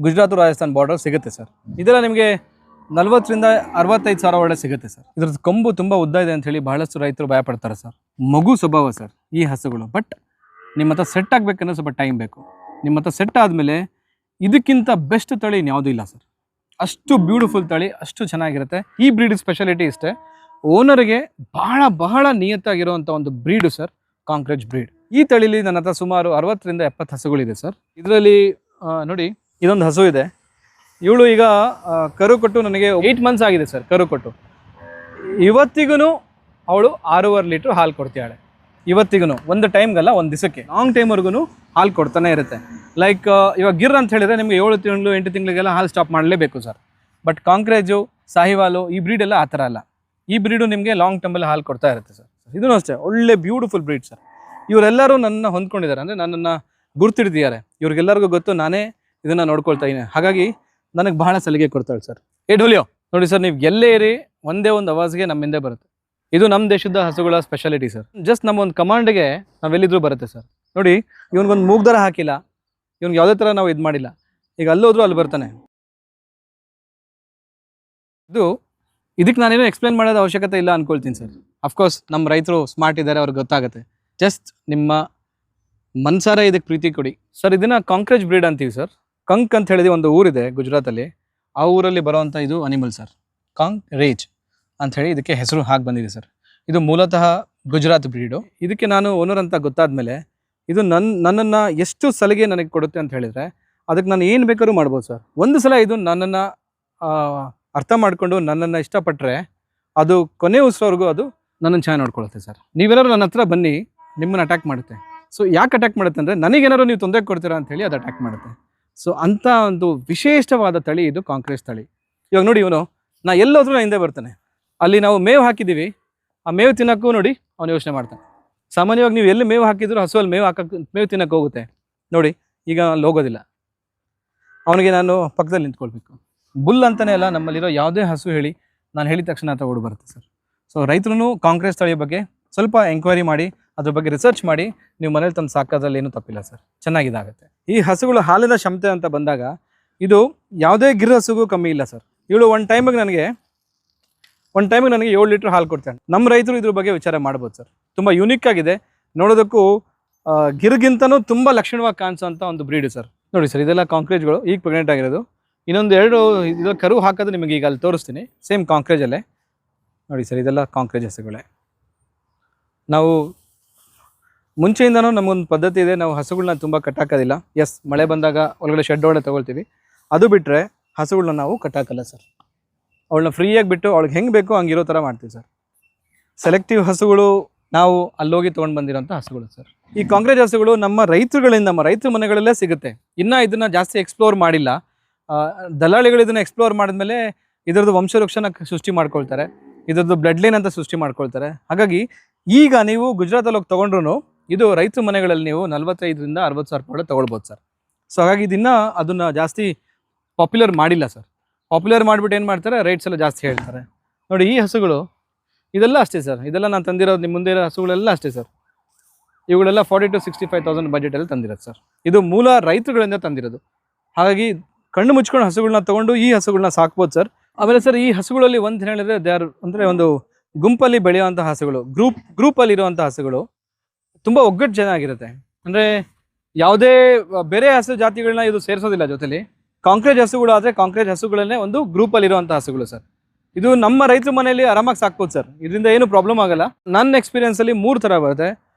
Gujarat Rajasthan border ಸಿಗುತ್ತೆ sir. ಇದೆಲ್ಲ ನಿಮಗೆ 40ರಿಂದ 65 ಸಾವಿರ ಒಳಗೆ ಸಿಗುತ್ತೆ ಸರ್. ಇದ್ರದ್ದು ಕೊಂಬು ತುಂಬ ಉದ್ದ ಇದೆ ಅಂತ ಹೇಳಿ ಬಹಳಷ್ಟು ರೈತರು ಭಯ ಪಡ್ತಾರೆ ಸರ್. ಮಗು ಸ್ವಭಾವ ಸರ್ ಈ ಹಸುಗಳು. ಬಟ್ ನಿಮ್ಮ ಹತ್ರ ಸೆಟ್ ಆಗಬೇಕಂದ್ರೆ ಸ್ವಲ್ಪ ಟೈಮ್ ಬೇಕು. ನಿಮ್ಮ ಹತ್ರ ಸೆಟ್ ಆದಮೇಲೆ ಇದಕ್ಕಿಂತ ಬೆಸ್ಟ್ ತಳಿ ಇನ್ಯಾವುದೂ ಇಲ್ಲ ಸರ್. ಅಷ್ಟು ಬ್ಯೂಟಿಫುಲ್ ತಳಿ, ಅಷ್ಟು ಚೆನ್ನಾಗಿರುತ್ತೆ. ಈ ಬ್ರೀಡ್ ಸ್ಪೆಷಾಲಿಟಿ ಇಷ್ಟೇ, ಓನರ್ಗೆ ಬಹಳ ನಿಯತ್ತಾಗಿರುವಂಥ ಒಂದು ಬ್ರೀಡು ಸರ್ ಕಾಂಕ್ರೇಜ್ ಬ್ರೀಡ್. ಈ ತಳಿಲಿ ನನ್ನ ಹತ್ರ ಸುಮಾರು 60ರಿಂದ 70 ಹಸುಗಳಿದೆ ಸರ್. ಇದರಲ್ಲಿ ನೋಡಿ, ಇದೊಂದು ಹಸು ಇದೆ. ಇವಳು ಈಗ ಕರು ಕೊಟ್ಟು ನನಗೆ 8 ಮಂತ್ಸ್ ಆಗಿದೆ ಸರ್ ಕರು ಕೊಟ್ಟು. ಇವತ್ತಿಗೂ ಅವಳು 6.5 ಲೀಟ್ರ್ ಹಾಲು ಕೊಡ್ತಾಳೆ. ಇವತ್ತಿಗೂ, ಒಂದು ಟೈಮ್ಗಲ್ಲ, ಒಂದು ದಿವಸಕ್ಕೆ ಲಾಂಗ್ ಟೈಮ್ವರೆಗೂ ಹಾಲು ಕೊಡ್ತಾನೆ ಇರುತ್ತೆ. ಲೈಕ್ ಇವಾಗ ಗಿರ್ ಅಂತ ಹೇಳಿದ್ರೆ ನಿಮಗೆ 7 ತಿಂಗಳು 8 ತಿಂಗಳಿಗೆಲ್ಲ ಹಾಲು ಸ್ಟಾಪ್ ಮಾಡಲೇಬೇಕು ಸರ್. ಬಟ್ ಕಾಂಕ್ರೇಜು, ಸಾಹಿವಾಲು ಈ ಬ್ರೀಡೆಲ್ಲ ಆ ಥರ ಅಲ್ಲ. ಈ ಬ್ರೀಡು ನಿಮಗೆ ಲಾಂಗ್ ಟೈಮಲ್ಲಿ ಹಾಲು ಕೊಡ್ತಾ ಇರುತ್ತೆ ಸರ್. ಇದೂ ಅಷ್ಟೇ ಒಳ್ಳೆ ಬ್ಯೂಟಿಫುಲ್ ಬ್ರೀಡ್ ಸರ್. ಇವರೆಲ್ಲರೂ ನನ್ನನ್ನು ಹೊಂದ್ಕೊಂಡಿದ್ದಾರೆ, ಅಂದರೆ ನನ್ನನ್ನು ಗುರ್ತಿಡ್ದಿದ್ದಾರೆ. ಇವ್ರಿಗೆಲ್ಲರಿಗೂ ಗೊತ್ತು ನಾನೇ ಇದನ್ನು ನೋಡ್ಕೊಳ್ತಾ ಇದ್ದೀನಿ. ಹಾಗಾಗಿ ನನಗೆ ಬಹಳ ಸಲಿಗೆ ಕೊಡ್ತಾಳೆ ಸರ್. ಢೋಲಿಯೋ ನೋಡಿ ಸರ್, ನೀವು ಎಲ್ಲೇ ಇರಿ ಒಂದೇ ಒಂದು ಅವಾಜ್ಗೆ ನಮ್ಮಿಂದೆ ಬರುತ್ತೆ. ಇದು ನಮ್ಮ ದೇಶದ ಹಸುಗಳ ಸ್ಪೆಷಾಲಿಟಿ ಸರ್. ಜಸ್ಟ್ ನಮ್ಮ ಒಂದು ಕಮಾಂಡ್ಗೆ ನಾವೆಲ್ಲಿದ್ರೂ ಬರುತ್ತೆ ಸರ್. ನೋಡಿ, ಇವನಿಗೊಂದು ಮೂಗ್ದಾರ ಹಾಕಿಲ್ಲ, ಇವ್ನಿಗೆ ಯಾವುದೇ ಥರ ನಾವು ಇದು ಮಾಡಿಲ್ಲ. ಈಗ ಅಲ್ಲೋದ್ರೂ ಅಲ್ಲಿ ಬರ್ತಾನೆ. ಇದಕ್ಕೆ ನಾನೇನು ಎಕ್ಸ್ಪ್ಲೇನ್ ಮಾಡೋದು ಅವಶ್ಯಕತೆ ಇಲ್ಲ ಅನ್ಕೊಳ್ತೀನಿ ಸರ್. ಅಫ್ಕೋರ್ಸ್ ನಮ್ಮ ರೈತರು ಸ್ಮಾರ್ಟ್ ಇದ್ದಾರೆ, ಅವ್ರಿಗೆ ಗೊತ್ತಾಗುತ್ತೆ. ಜಸ್ಟ್ ನಿಮ್ಮ ಮನ್ಸಾರ ಇದಕ್ಕೆ ಪ್ರೀತಿ ಕೊಡಿ ಸರ್. ಇದನ್ನು ಕಾಂಕ್ರೇಜ್ ಬ್ರೀಡ್ ಅಂತೀವಿ ಸರ್. ಕಂಕ್ ಅಂತ ಹೇಳಿದ ಒಂದು ಊರಿದೆ ಗುಜರಾತಲ್ಲಿ, ಆ ಊರಲ್ಲಿ ಬರೋವಂಥ ಇದು ಅನಿಮಲ್ ಸರ್. ಕಾಂಕ್ರೇಜ್ ಅಂತ ಹೇಳಿ ಇದಕ್ಕೆ ಹೆಸರು ಹಾಕಿ ಬಂದಿದೆ ಸರ್. ಇದು ಮೂಲತಃ ಗುಜರಾತ್ ಬ್ರೀಡು. ಇದಕ್ಕೆ ನಾನು ಓನರ್ ಅಂತ ಗೊತ್ತಾದ್ಮೇಲೆ ಇದು ನನ್ನನ್ನು ಎಷ್ಟು ಸಲಿಗೆ ನನಗೆ ಕೊಡುತ್ತೆ ಅಂತ ಹೇಳಿದರೆ ಅದಕ್ಕೆ ನಾನು ಏನು ಬೇಕಾದ್ರೂ ಮಾಡ್ಬೋದು ಸರ್. ಒಂದು ಸಲ ಇದು ನನ್ನನ್ನು ಅರ್ಥ ಮಾಡಿಕೊಂಡು ನನ್ನನ್ನು ಇಷ್ಟಪಟ್ಟರೆ ಅದು ಕೊನೆ ಉಸಿರೋವರೆಗೂ ಅದು ನನ್ನನ್ನು ಚೆನ್ನಾಗಿ ನೋಡ್ಕೊಳ್ಳುತ್ತೆ ಸರ್. ನೀವೆಲ್ಲರೂ ನನ್ನ ಹತ್ರ ಬನ್ನಿ, ನಿಮ್ಮನ್ನು ಅಟ್ಯಾಕ್ ಮಾಡುತ್ತೆ. ಸೊ ಯಾಕೆ ಅಟ್ಯಾಕ್ ಮಾಡುತ್ತೆ ಅಂದರೆ, ನನಗೇನಾದ್ರು ನೀವು ತೊಂದರೆ ಕೊಡ್ತೀರಾ ಅಂತ ಹೇಳಿ ಅದು ಅಟ್ಯಾಕ್ ಮಾಡುತ್ತೆ. ಸೊ ಅಂಥ ಒಂದು ವಿಶೇಷವಾದ ತಳಿ ಇದು ಕಾಂಕ್ರೇಜ್ ತಳಿ. ಇವಾಗ ನೋಡಿ, ಇವನು ನಾ ಎಲ್ಲೋದ್ರೂ ಹಿಂದೆ ಬರ್ತಾನೆ. ಅಲ್ಲಿ ನಾವು ಮೇವು ಹಾಕಿದ್ದೀವಿ, ಆ ಮೇವು ತಿನ್ನೋಕ್ಕೂ ನೋಡಿ ಅವನು ಯೋಚನೆ ಮಾಡ್ತಾನೆ. ಸಾಮಾನ್ಯವಾಗಿ ನೀವು ಎಲ್ಲಿ ಮೇವು ಹಾಕಿದ್ರು ಹಸುವಲ್ಲಿ ಮೇವು ತಿನ್ನೋಕ್ಕೆ ಹೋಗುತ್ತೆ ನೋಡಿ. ಈಗ ಅಲ್ಲಿ ಹೋಗೋದಿಲ್ಲ, ಅವನಿಗೆ ನಾನು ಪಕ್ಕದಲ್ಲಿ ನಿಂತ್ಕೊಳ್ಬೇಕು. ಬುಲ್ ಅಂತಲೇ ಅಲ್ಲ, ನಮ್ಮಲ್ಲಿರೋ ಯಾವುದೇ ಹಸು ಹೇಳಿ ನಾನು ಹೇಳಿದ ತಕ್ಷಣ ಆತ ಓಡಿ ಬರುತ್ತೆ ಸರ್. ಸೊ ರೈತರು ಕಾಂಕ್ರೇಜ್ ತಳಿಯ ಬಗ್ಗೆ ಸ್ವಲ್ಪ ಎಂಕ್ವೈರಿ ಮಾಡಿ, ಅದ್ರ ಬಗ್ಗೆ ರಿಸರ್ಚ್ ಮಾಡಿ ನೀವು ಮನೇಲಿ ತಂದು ಸಾಕೋದ್ರಲ್ಲಿ ಏನೂ ತಪ್ಪಿಲ್ಲ ಸರ್. ಚೆನ್ನಾಗಿದಾಗುತ್ತೆ. ಈ ಹಸುಗಳು ಹಾಲಿನ ಕ್ಷಮತೆ ಅಂತ ಬಂದಾಗ ಇದು ಯಾವುದೇ ಗಿರ್ ಹಸುಗೂ ಕಮ್ಮಿ ಇಲ್ಲ ಸರ್. ಇವಳು ಒಂದು ಟೈಮಿಗೆ ನನಗೆ 7 ಲೀಟ್ರ್ ಹಾಲು ಕೊಡ್ತಾಳೆ. ನಮ್ಮ ರೈತರು ಇದ್ರ ಬಗ್ಗೆ ವಿಚಾರ ಮಾಡ್ಬೋದು ಸರ್. ತುಂಬ ಯೂನಿಕ್ ಆಗಿದೆ, ನೋಡೋದಕ್ಕೂ ಗಿರ್ಗಿಂತನೂ ತುಂಬ ಲಕ್ಷಣವಾಗಿ ಕಾಣಿಸೋಂಥ ಒಂದು ಬ್ರೀಡು ಸರ್. ನೋಡಿ ಸರ್, ಇದೆಲ್ಲ ಕಾಂಕ್ರೇಜ್ಗಳು, ಈಗ ಪ್ರೆಗ್ನೆಂಟ್ ಆಗಿರೋದು. ಇನ್ನೊಂದು 2 ಇದು ಕರು ಹಾಕೋದು ನಿಮಗೆ ಈಗ ಅಲ್ಲಿ ತೋರಿಸ್ತೀನಿ, ಸೇಮ್ ಕಾಂಕ್ರೇಜಲ್ಲೇ. ನೋಡಿ ಸರ್, ಇದೆಲ್ಲ ಕಾಂಕ್ರೇಜ್ ಹಸುಗಳೇ. ನಾವು ಮುಂಚೆಯಿಂದನೂ ನಮಗೊಂದು ಪದ್ಧತಿ ಇದೆ, ನಾವು ಹಸುಗಳನ್ನ ತುಂಬ ಕಟ್ಟಾಕೋದಿಲ್ಲ. ಎಸ್, ಮಳೆ ಬಂದಾಗ ಒಳಗಡೆ ಶೆಡ್ ಒಳಗೆ ತೊಗೊಳ್ತೀವಿ. ಅದು ಬಿಟ್ಟರೆ ಹಸುಗಳನ್ನ ನಾವು ಕಟ್ಟಾಕಲ್ಲ ಸರ್. ಅವಳನ್ನ ಫ್ರೀಯಾಗಿ ಬಿಟ್ಟು ಅವಳಿಗೆ ಹೆಂಗೆ ಬೇಕೋ ಹಂಗಿರೋ ಥರ ಮಾಡ್ತೀವಿ ಸರ್. ಸೆಲೆಕ್ಟಿವ್ ಹಸುಗಳು ನಾವು ಅಲ್ಲೋಗಿ ತೊಗೊಂಡು ಬಂದಿರೋಂಥ ಹಸುಗಳು ಸರ್. ಈ ಕಾಂಕ್ರೇಜ್ ಹಸುಗಳು ನಮ್ಮ ರೈತರ ಮನೆಗಳಲ್ಲೇ ಸಿಗುತ್ತೆ. ಇನ್ನೂ ಇದನ್ನು ಜಾಸ್ತಿ ಎಕ್ಸ್ಪ್ಲೋರ್ ಮಾಡಿಲ್ಲ. ದಲ್ಲಾಳಿಗಳು ಇದನ್ನು ಎಕ್ಸ್ಪ್ಲೋರ್ ಮಾಡಿದ್ಮೇಲೆ ಇದರದ್ದು ವಂಶವೃಕ್ಷನ ಸೃಷ್ಟಿ ಮಾಡ್ಕೊಳ್ತಾರೆ, ಇದರದ್ದು ಬ್ಲಡ್ ಲೈನ್ ಅಂತ ಸೃಷ್ಟಿ ಮಾಡ್ಕೊಳ್ತಾರೆ. ಹಾಗಾಗಿ ಈಗ ನೀವು ಗುಜರಾತಲ್ಲಿ ಹೋಗಿ ತೊಗೊಂಡ್ರು ಇದು ರೈತರ ಮನೆಗಳಲ್ಲಿ ನೀವು 45ರಿಂದ 60 ಸಾವಿರ ರೂಪಾಯಿ ತೊಗೊಳ್ಬೋದು ಸರ್. ಸೊ ಹಾಗಾಗಿ ಇದನ್ನು ಅದನ್ನು ಜಾಸ್ತಿ ಪಾಪ್ಯುಲರ್ ಮಾಡಿಲ್ಲ ಸರ್. ಪಾಪ್ಯುಲರ್ ಮಾಡಿಬಿಟ್ಟು ಏನು ಮಾಡ್ತಾರೆ, ರೇಟ್ಸ್ ಎಲ್ಲ ಜಾಸ್ತಿ ಹೇಳ್ತಾರೆ. ನೋಡಿ, ಈ ಹಸುಗಳು ಇದೆಲ್ಲ ಅಷ್ಟೇ ಸರ್. ಇದೆಲ್ಲ ನಾನು ತಂದಿರೋದು ನಿಮ್ಮ ಮುಂದೆ ಇರೋ ಹಸುಗಳೆಲ್ಲ ಅಷ್ಟೇ ಸರ್. ಇವುಗಳೆಲ್ಲ 40,000 to 65,000 ಬಜೆಟಲ್ಲಿ ತಂದಿರೋದು ಸರ್. ಇದು ಮೂಲ ರೈತರುಗಳಿಂದ ತಂದಿರೋದು. ಹಾಗಾಗಿ ಕಣ್ಣು ಮುಚ್ಕೊಂಡು ಹಸುಗಳನ್ನ ತೊಗೊಂಡು ಈ ಹಸುಗಳನ್ನ ಸಾಕ್ಬೋದು ಸರ್. ಆಮೇಲೆ ಸರ್, ಈ ಹಸುಗಳಲ್ಲಿ ಒಂದು ಹೇಳಿದ್ರೆ ಅಂದರೆ ಒಂದು ಗುಂಪಲ್ಲಿ ಬೆಳೆಯುವಂಥ ಹಸುಗಳು, ಗ್ರೂಪಲ್ಲಿ ಇರುವಂಥ ಹಸುಗಳು ತುಂಬ ಒಗ್ಗಟ್ಟು ಚೆನ್ನಾಗಿರುತ್ತೆ. ಅಂದರೆ ಯಾವುದೇ ಬೇರೆ ಹಸು ಜಾತಿಗಳನ್ನ ಇದು ಸೇರಿಸೋದಿಲ್ಲ ಜೊತೆಲಿ. ಕಾಂಕ್ರೇಜ್ ಹಸುಗಳು ಆದರೆ ಕಾಂಕ್ರೇಜ್ ಹಸುಗಳನ್ನೇ ಒಂದು ಗ್ರೂಪಲ್ಲಿರುವಂಥ ಹಸುಗಳು ಸರ್. ಇದು ನಮ್ಮ ರೈತರ ಮನೆಯಲ್ಲಿ ಆರಾಮಾಗಿ ಸಾಕ್ಬೋದು ಸರ್. ಇದರಿಂದ ಏನು ಪ್ರಾಬ್ಲಮ್ ಆಗೋಲ್ಲ. ನನ್ನ ಎಕ್ಸ್ಪೀರಿಯೆನ್ಸಲ್ಲಿ 3 ಥರ ಬರುತ್ತೆ.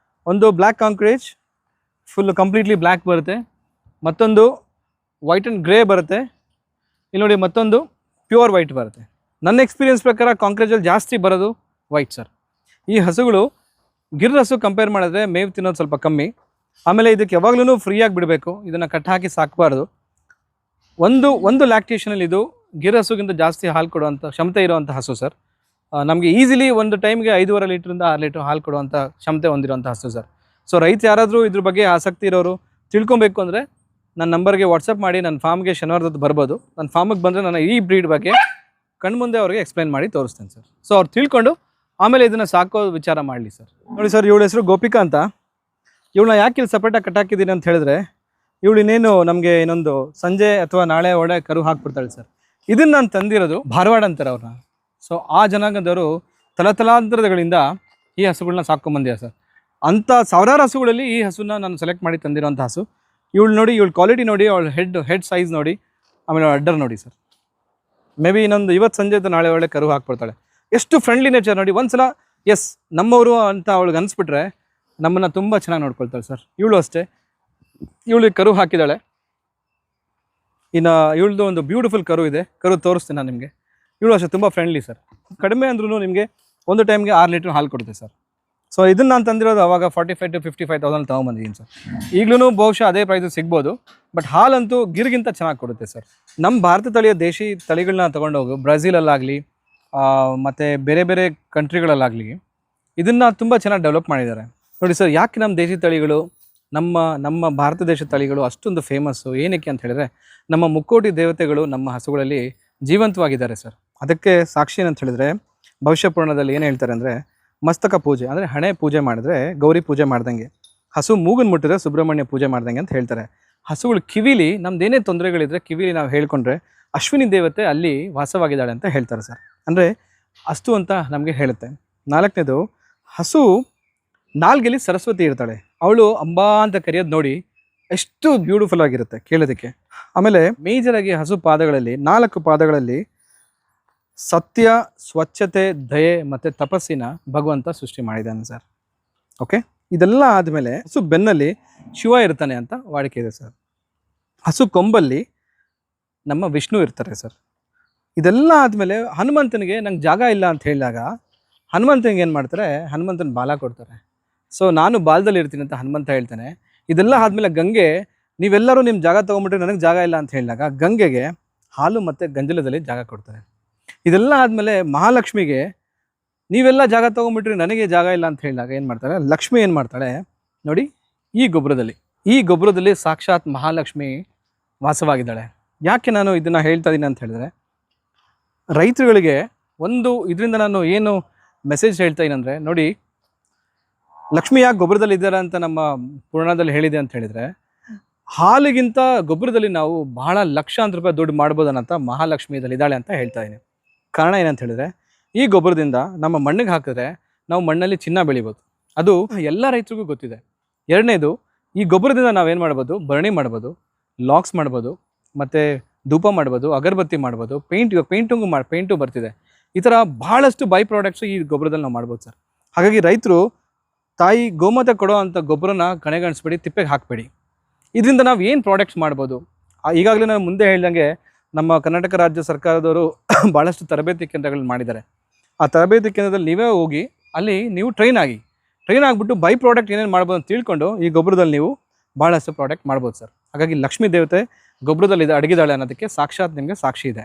ಒಂದು black Kankrej, full completely black ಬರುತ್ತೆ. ಮತ್ತೊಂದು ವೈಟ್ ಆ್ಯಂಡ್ ಗ್ರೇ ಬರುತ್ತೆ. ಇಲ್ಲಿ ನೋಡಿ, ಮತ್ತೊಂದು ಪ್ಯೂರ್ ವೈಟ್ ಬರುತ್ತೆ. ನನ್ನ ಎಕ್ಸ್ಪೀರಿಯೆನ್ಸ್ ಪ್ರಕಾರ ಕಾಂಕ್ರೇಜಲ್ಲಿ ಜಾಸ್ತಿ ಬರೋದು ವೈಟ್ ಸರ್. ಈ ಹಸುಗಳು ಗಿರ್ ಹಸು ಕಂಪೇರ್ ಮಾಡಿದ್ರೆ ಮೇವು ತಿನ್ನೋದು ಸ್ವಲ್ಪ ಕಮ್ಮಿ. ಆಮೇಲೆ ಇದಕ್ಕೆ ಯಾವಾಗಲೂ ಫ್ರೀಯಾಗಿ ಬಿಡಬೇಕು, ಇದನ್ನು ಕಟ್ಟಾಕಿ ಸಾಕಬಾರ್ದು. ಒಂದು ಲ್ಯಾಕ್ಟೇಷನಲ್ಲಿ ಇದು ಗಿರ್ ಹಸುಗಿಂತ ಜಾಸ್ತಿ ಹಾಲು ಕೊಡುವಂಥ ಕ್ಷಮತೆ ಇರುವಂಥ ಹಸು ಸರ್. ನಮಗೆ ಈಸಿಲಿ ಒಂದು ಟೈಮ್ಗೆ 5.5 ಲೀಟ್ರಿಂದ 6 ಲೀಟ್ರ್ ಹಾಲು ಕೊಡುವಂಥ ಕ್ಷಮತೆ ಹೊಂದಿರುವಂಥ ಹಸು ಸರ್. ಸೊ ರೈತ ಯಾರಾದರೂ ಇದ್ರ ಬಗ್ಗೆ ಆಸಕ್ತಿ ಇರೋರು ತಿಳ್ಕೊಬೇಕು ಅಂದರೆ ನನ್ನ ನಂಬರ್ಗೆ ವಾಟ್ಸಪ್ ಮಾಡಿ, ನನ್ನ ಫಾರ್ಮ್ಗೆ ಶನಿವಾರದದ್ದು ಬರ್ಬೋದು. ನನ್ನ ಫಾರ್ಮಿಗೆ ಬಂದರೆ ನಾನು ಈ ಬ್ರೀಡ್ ಬಗ್ಗೆ ಕಣ್ಮುಂದೆ ಅವ್ರಿಗೆ ಎಕ್ಸ್ಪ್ಲೈನ್ ಮಾಡಿ ತೋರಿಸ್ತೇನೆ ಸರ್. ಸೊ ಅವ್ರು ತಿಳ್ಕೊಂಡು ಆಮೇಲೆ ಇದನ್ನು ಸಾಕೋ ವಿಚಾರ ಮಾಡಲಿ ಸರ್. ನೋಡಿ ಸರ್, ಇವಳ ಹೆಸರು ಗೋಪಿಕಾ ಅಂತ. ಇವಳನ್ನ ಯಾಕೆ ಇಲ್ಲಿ ಸಪ್ರೇಟಾಗಿ ಕಟ್ಟಾಕಿದ್ದೀನಿ ಅಂತ ಹೇಳಿದ್ರೆ, ಇವಳು ಇನ್ನೇನು ನಮಗೆ ಇನ್ನೊಂದು ಸಂಜೆ ಅಥವಾ ನಾಳೆ ಒಡೆ ಕರು ಹಾಕ್ಬಿಡ್ತಾಳೆ ಸರ್. ಇದನ್ನು ನಾನು ತಂದಿರೋದು ಧಾರವಾಡ ಅಂತಾರೆ ಅವ್ರನ್ನ. ಸೊ ಆ ಜನಾಂಗದವರು ತಲತಲಾಂತರಗಳಿಂದ ಈ ಹಸುಗಳನ್ನ ಸಾಕೊಂಬಂದಿದ್ದಾರೆ ಸರ್. ಅಂಥ ಸಾವಿರಾರು ಹಸುಗಳಲ್ಲಿ ಈ ಹಸುನ ನಾನು ಸೆಲೆಕ್ಟ್ ಮಾಡಿ ತಂದಿರೋಂಥ ಹಸು. ಇವಳು ನೋಡಿ, ಇವಳು ಕ್ವಾಲಿಟಿ ನೋಡಿ, ಅವಳು ಹೆಡ್ ಸೈಜ್ ನೋಡಿ, ಆಮೇಲೆ ಅವಳು ಅಡ್ಡರ್ ನೋಡಿ ಸರ್. ಮೇ ಬಿ ಇನ್ನೊಂದು ಇವತ್ತು ಸಂಜೆ ಅಥವಾ ನಾಳೆ ಒಳ್ಳೆ ಕರು ಹಾಕ್ಬಿಡ್ತಾಳೆ. ಎಷ್ಟು ಫ್ರೆಂಡ್ಲಿ ನೇಚರ್ ನೋಡಿ. ಒಂದ್ಸಲ ಎಸ್ ನಮ್ಮವರು ಅಂತ ಅವಳಿಗೆ ಅನಿಸ್ಬಿಟ್ರೆ ನಮ್ಮನ್ನು ತುಂಬ ಚೆನ್ನಾಗಿ ನೋಡ್ಕೊಳ್ತಾಳೆ ಸರ್. ಇವಳು ಅಷ್ಟೇ, ಇವಳಿಗೆ ಕರು ಹಾಕಿದ್ದಾಳೆ. ಇನ್ನು ಇವಳದು ಒಂದು ಬ್ಯೂಟಿಫುಲ್ ಕರು ಇದೆ, ಕರು ತೋರಿಸ್ತೀನಿ ನಾನು ನಿಮಗೆ. ಇವಳು ಅಷ್ಟೇ ತುಂಬ ಫ್ರೆಂಡ್ಲಿ ಸರ್. ಕಡಿಮೆ ಅಂದ್ರೂ ನಿಮಗೆ ಒಂದು ಟೈಮ್ಗೆ 6 ಲೀಟ್ರ್ ಹಾಲು ಕೊಡುತ್ತೆ ಸರ್. ಸೊ ಇದನ್ನು ನಾನು ತಂದಿರೋದು ಅವಾಗ 45,000 to 55,000 ತೊಗೊಂಬಂದಿದ್ದೀನಿ ಸರ್. ಈಗಲೂ ಬಹುಶಃ ಅದೇ ಪ್ರೈಸ್ ಸಿಗ್ಬೋದು, ಬಟ್ ಹಾಲಂತೂ ಗಿರ್ಗಿಂತ ಚೆನ್ನಾಗಿ ಕೊಡುತ್ತೆ ಸರ್. ನಮ್ಮ ಭಾರತ ತಳಿಯ ದೇಶಿ ತಳಿಗಳನ್ನ ತೊಗೊಂಡೋಗು ಬ್ರೆಜಿಲಲ್ಲಾಗಲಿ ಮತ್ತು ಬೇರೆ ಬೇರೆ ಕಂಟ್ರಿಗಳಲ್ಲಾಗಲಿ ಇದನ್ನು ತುಂಬ ಚೆನ್ನಾಗಿ ಡೆವಲಪ್ ಮಾಡಿದ್ದಾರೆ ನೋಡಿ ಸರ್. ಯಾಕೆ ನಮ್ಮ ದೇಶಿ ತಳಿಗಳು, ನಮ್ಮ ಭಾರತ ದೇಶದ ತಳಿಗಳು ಅಷ್ಟೊಂದು ಫೇಮಸ್ಸು ಏನಕ್ಕೆ ಅಂತ ಹೇಳಿದ್ರೆ, ನಮ್ಮ ಮುಕ್ಕೋಟಿ ದೇವತೆಗಳು ನಮ್ಮ ಹಸುಗಳಲ್ಲಿ ಜೀವಂತವಾಗಿದ್ದಾರೆ ಸರ್. ಅದಕ್ಕೆ ಸಾಕ್ಷಿ ಏನಂತ ಹೇಳಿದ್ರೆ, ಭವಿಷ್ಯ ಪುರಾಣದಲ್ಲಿ ಏನು ಹೇಳ್ತಾರೆ ಅಂದರೆ, ಮಸ್ತಕ ಪೂಜೆ ಅಂದರೆ ಹಣೆ ಪೂಜೆ ಮಾಡಿದ್ರೆ ಗೌರಿ ಪೂಜೆ ಮಾಡ್ದಂಗೆ, ಹಸು ಮೂಗನ್ ಮುಟ್ಟಿದ್ರೆ ಸುಬ್ರಹ್ಮಣ್ಯ ಪೂಜೆ ಮಾಡ್ದಂಗೆ ಅಂತ ಹೇಳ್ತಾರೆ. ಹಸುಗಳು ಕಿವಿಲಿ ನಮ್ದೇನೇ ತೊಂದರೆಗಳಿದ್ರೆ ಕಿವಿಲಿ ನಾವು ಹೇಳ್ಕೊಂಡ್ರೆ ಅಶ್ವಿನಿ ದೇವತೆ ಅಲ್ಲಿ ವಾಸವಾಗಿದ್ದಾಳೆ ಅಂತ ಹೇಳ್ತಾರೆ ಸರ್. ಅಂದರೆ ಅಷ್ಟು ಅಂತ ನಮಗೆ ಹೇಳುತ್ತೆ. 4ನೇದು, ಹಸು ನಾಲ್ಗೆಲಿ ಸರಸ್ವತಿ ಇರ್ತಾಳೆ. ಅವಳು ಅಂಬಾ ಅಂತ ಕರೆಯೋದು ನೋಡಿ ಎಷ್ಟು ಬ್ಯೂಟಿಫುಲ್ ಆಗಿರುತ್ತೆ ಕೇಳೋದಕ್ಕೆ. ಆಮೇಲೆ ಮೇಜರಾಗಿ ಹಸು ಪಾದಗಳಲ್ಲಿ 4 ಪಾದಗಳಲ್ಲಿ ಸತ್ಯ, ಸ್ವಚ್ಛತೆ, ದಯೆ ಮತ್ತು ತಪಸ್ಸಿನ ಭಗವಂತ ಸೃಷ್ಟಿ ಮಾಡಿದ್ದಾನೆ ಸರ್. ಓಕೆ, ಇದೆಲ್ಲ ಆದಮೇಲೆ ಹಸು ಬೆನ್ನಲ್ಲಿ ಶಿವ ಇರ್ತಾನೆ ಅಂತ ವಾಡಿಕೆ ಇದೆ ಸರ್. ಹಸು ಕೊಂಬಲ್ಲಿ ನಮ್ಮ ವಿಷ್ಣು ಇರ್ತಾರೆ ಸರ್. ಇದೆಲ್ಲ ಆದಮೇಲೆ ಹನುಮಂತನಿಗೆ ನಂಗೆ ಜಾಗ ಇಲ್ಲ ಅಂತ ಹೇಳಿದಾಗ ಹನುಮಂತನಿಗೆ ಏನು ಮಾಡ್ತಾರೆ, ಹನುಮಂತನ ಬಾಲ ಕೊಡ್ತಾರೆ. ಸೊ ನಾನು ಬಾಲದಲ್ಲಿ ಇರ್ತೀನಿ ಅಂತ ಹನುಮಂತ ಹೇಳ್ತಾನೆ. ಇದೆಲ್ಲ ಆದಮೇಲೆ ಗಂಗೆ, ನೀವೆಲ್ಲರೂ ನಿಮ್ಮ ಜಾಗ ತೊಗೊಂಬಿಟ್ರೆ ನನಗೆ ಜಾಗ ಇಲ್ಲ ಅಂತ ಹೇಳಿದಾಗ ಗಂಗೆಗೆ ಹಾಲು ಮತ್ತು ಗಂಜಲದಲ್ಲಿ ಜಾಗ ಕೊಡ್ತಾರೆ. ಇದೆಲ್ಲ ಆದಮೇಲೆ ಮಹಾಲಕ್ಷ್ಮಿಗೆ ನೀವೆಲ್ಲ ಜಾಗ ತೊಗೊಂಬಿಟ್ರೆ ನನಗೆ ಜಾಗ ಇಲ್ಲ ಅಂತ ಹೇಳಿದಾಗ ಏನು ಮಾಡ್ತಾರೆ, ಲಕ್ಷ್ಮಿ ಏನು ಮಾಡ್ತಾಳೆ ನೋಡಿ, ಈ ಗೊಬ್ಬರದಲ್ಲಿ ಸಾಕ್ಷಾತ್ ಮಹಾಲಕ್ಷ್ಮಿ ವಾಸವಾಗಿದ್ದಾಳೆ. ಯಾಕೆ ನಾನು ಇದನ್ನು ಹೇಳ್ತಾ ಇದ್ದೀನಿ ಅಂತ ಹೇಳಿದ್ರೆ, ರೈತರುಗಳಿಗೆ ಒಂದು ಇದರಿಂದ ನಾನು ಏನು ಮೆಸೇಜ್ ಹೇಳ್ತಾ ಇದ್ದೀನಂದರೆ, ನೋಡಿ ಲಕ್ಷ್ಮಿ ಯಾಕೆ ಗೊಬ್ಬರದಲ್ಲಿ ಇದ್ದಾರೆ ಅಂತ ನಮ್ಮ ಪುರಾಣದಲ್ಲಿ ಹೇಳಿದೆ ಅಂತ ಹೇಳಿದರೆ, ಹಾಲಿಗಿಂತ ಗೊಬ್ಬರದಲ್ಲಿ ನಾವು ಬಹಳ ಲಕ್ಷಾಂತರ ರೂಪಾಯಿ ದುಡ್ಡು ಮಾಡ್ಬೋದನ್ನಂತ ಮಹಾಲಕ್ಷ್ಮಿಯಲ್ಲಿ ಇದ್ದಾಳೆ ಅಂತ ಹೇಳ್ತಾ ಇದ್ದೀನಿ. ಕಾರಣ ಏನಂತ ಹೇಳಿದ್ರೆ, ಈ ಗೊಬ್ಬರದಿಂದ ನಮ್ಮ ಮಣ್ಣಿಗೆ ಹಾಕಿದ್ರೆ ನಾವು ಮಣ್ಣಲ್ಲಿ ಚಿನ್ನ ಬೆಳಿಬೋದು. ಅದು ಎಲ್ಲ ರೈತರಿಗೂ ಗೊತ್ತಿದೆ. 2ನೇದು, ಈ ಗೊಬ್ಬರದಿಂದ ನಾವೇನು ಮಾಡ್ಬೋದು, ಭರಣಿ ಮಾಡ್ಬೋದು, ಲಾಕ್ಸ್ ಮಾಡ್ಬೋದು, ಮತ್ತು ಧೂಪ ಮಾಡ್ಬೋದು, ಅಗರಬತ್ತಿ ಮಾಡ್ಬೋದು, ಪೇಂಟು ಬರ್ತಿದೆ. ಈ ಥರ ಬಹಳಷ್ಟು ಬೈ ಪ್ರಾಡಕ್ಟ್ಸು ಈ ಗೊಬ್ಬರದಲ್ಲಿ ನಾವು ಮಾಡ್ಬೋದು ಸರ್. ಹಾಗಾಗಿ ರೈತರು ತಾಯಿ ಗೋಮಾತೆ ಕೊಡೋ ಅಂಥ ಗೊಬ್ಬರನ ಕಣೆಗಣಿಸ್ಬೇಡಿ, ತಿಪ್ಪೆಗೆ ಹಾಕಬೇಡಿ. ಇದರಿಂದ ನಾವು ಏನು ಪ್ರಾಡಕ್ಟ್ಸ್ ಮಾಡ್ಬೋದು, ಈಗಾಗಲೇ ನಾನು ಮುಂದೆ ಹೇಳ್ದಂಗೆ ನಮ್ಮ ಕರ್ನಾಟಕ ರಾಜ್ಯ ಸರ್ಕಾರದವರು ಭಾಳಷ್ಟು ತರಬೇತಿ ಕೇಂದ್ರಗಳನ್ನ ಮಾಡಿದ್ದಾರೆ. ಆ ತರಬೇತಿ ಕೇಂದ್ರದಲ್ಲಿ ನೀವೇ ಹೋಗಿ ಅಲ್ಲಿ ನೀವು ಟ್ರೈನ್ ಆಗಿಬಿಟ್ಟು ಬೈ ಪ್ರಾಡಕ್ಟ್ ಏನೇನು ಮಾಡ್ಬೋದು ಅಂತ ತಿಳ್ಕೊಂಡು ಈ ಗೊಬ್ಬರದಲ್ಲಿ ನೀವು ಭಾಳಷ್ಟು ಪ್ರಾಡಕ್ಟ್ ಮಾಡ್ಬೋದು ಸರ್. ಹಾಗಾಗಿ ಲಕ್ಷ್ಮೀ ದೇವತೆ ಗೊಬ್ಬರದಲ್ಲಿ ಅಡಗಿದಾಳೆ ಅನ್ನೋದಕ್ಕೆ ಸಾಕ್ಷಾತ್ ನಿಮಗೆ ಸಾಕ್ಷಿ ಇದೆ.